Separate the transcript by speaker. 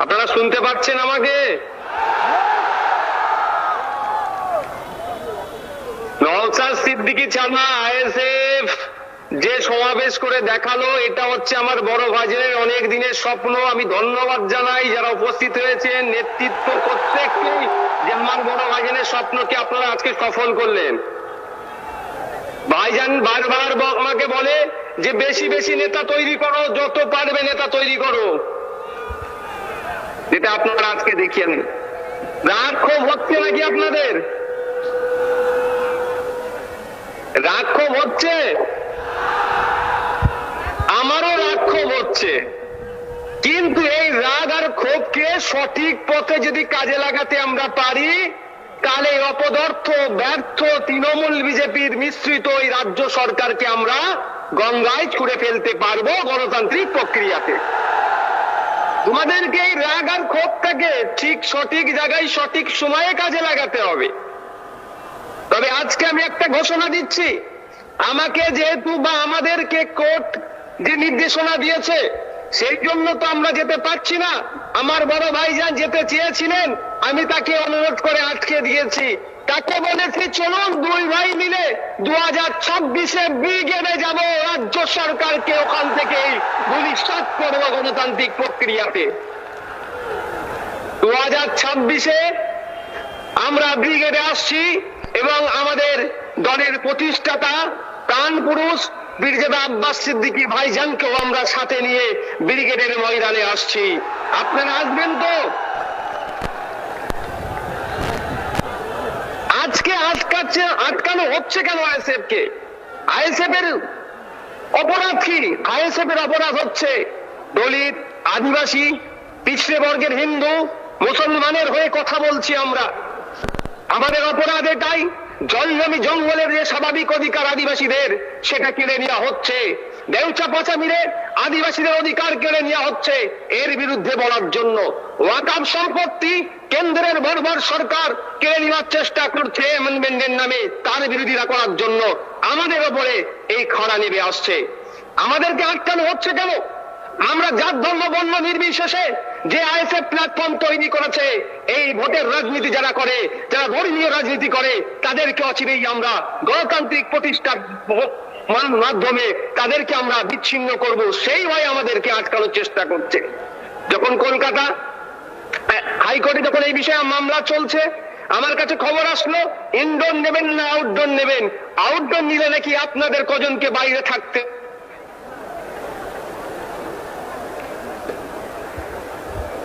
Speaker 1: আপনারা শুনতে পাচ্ছেন আমাকে? নওশাদ সিদ্দিকী ছানা আইএসএফ যে সমাবেশ করে দেখালো, এটা হচ্ছে আমার বড় ভাইদের অনেক দিনের স্বপ্ন। আমি ধন্যবাদ জানাই যারা উপস্থিত হয়েছেন, নেতৃত্ব প্রত্যেককেই, যে আমার বড় ভাইজানের স্বপ্নকে আপনারা আজকে সফল করলেন। ভাইজান বারবার আমাকে বলে যে বেশি বেশি নেতা তৈরি করো, যত পারবে নেতা তৈরি করো। এটা আপনারা আজকে দেখিয়ে নেন। রাগ ক্ষোভ হচ্ছে নাকি আপনাদের? রাগ ক্ষোভ হচ্ছে? আমারও রাগ ক্ষোভ হচ্ছে, কিন্তু এই রাগ আর ক্ষোভকে সঠিক পথে যদি কাজে লাগাতে আমরা পারি, তাহলে অপদার্থ ব্যর্থ তৃণমূল বিজেপির মিশ্রিত এই রাজ্য সরকারকে আমরা গঙ্গায় ছুঁড়ে ফেলতে পারবো গণতান্ত্রিক প্রক্রিয়াতে। তোমাদেরকে এই রাগ আর ক্ষোভটাকে ঠিক সঠিক জায়গায় সঠিক সময়ে কাজে লাগাতে হবে। তবে আজকে আমি একটা ঘোষণা দিচ্ছি, আমাকে যেহেতু বা আমাদেরকে কোর্ট যে নির্দেশনা দিয়েছে, সেই জন্য তো আমরা যেতে পারছি না। আমার বড় ভাইজান যেতে চেয়েছিলেন, আমি তাকে অনুরোধ করে আটকে দিয়েছি। তাকে বলেছি চলুন দুই ভাই মিলে 2026-এ ব্রিগেডে যাব, রাজ্য সরকারকে ওখান থেকে ভবিষ্যৎ করব গণতান্ত্রিক প্রক্রিয়াতে। 2026-এ আমরা ব্রিগেডে আসছি এবং আমাদের দলের প্রতিষ্ঠাতা প্রাণপুরুষ বীরজাদা আব্বাস সিদ্দিকী ভাইজানকেও আমরা সাথে নিয়ে ব্রিগেডের ময়দানে আসছি। আপনারা আসবেন তো? আজকে আটকানো হচ্ছে কেন আইএসএফ কে? আইএসএফ এর অপরাধ কি? আইএসএফ এর অপরাধ হচ্ছে দলিত, আদিবাসী, পিছড়ে বর্গের হিন্দু, মুসলমানের হয়ে কথা বলছি আমরা। আমাদের অপরাধ এটাই, জলজমি জঙ্গলের যে স্বাভাবিক অধিকার আদিবাসীদের, সেটা কেড়ে নেওয়া হচ্ছে। দেউচা পচা মিলে আদিবাসীদের অধিকার কেড়ে নেওয়া হচ্ছে, এর বিরুদ্ধে বলার জন্য। ওয়াকফ সম্পত্তি কেন্দ্রের বর্বর সরকার কেড়ে নেওয়ার চেষ্টা করছে অ্যামেন্ডমেন্টের নামে, তার বিরোধিতা করার জন্য আমাদের ওপরে এই খাড়া নেমে আসছে। আমাদেরকে আটকানো হচ্ছে কেন? আমরা জাত ধর্ম বর্ণ নির্বিশেষে যে আইএসএফ প্ল্যাটফর্ম তৈরি করেছে, এই ভোটের রাজনীতি যারা করে, যারা ধর্মীয় রাজনীতি করে, তাদেরকে অচিরেই আমরা গণতান্ত্রিক প্রতিষ্ঠার মাধ্যমে তাদেরকে আমরা বিচ্ছিন্ন করব, সেই ভয়ে আমাদেরকে আটকানোর চেষ্টা করছে। যখন কলকাতা হাইকোর্টে যখন এই বিষয়ে মামলা চলছে, আমার কাছে খবর আসলো ইনডোর নেবেন না আউটডোর নেবেন। আউটডোর নিলে নাকি আপনাদের কজনকে বাইরে থাকতে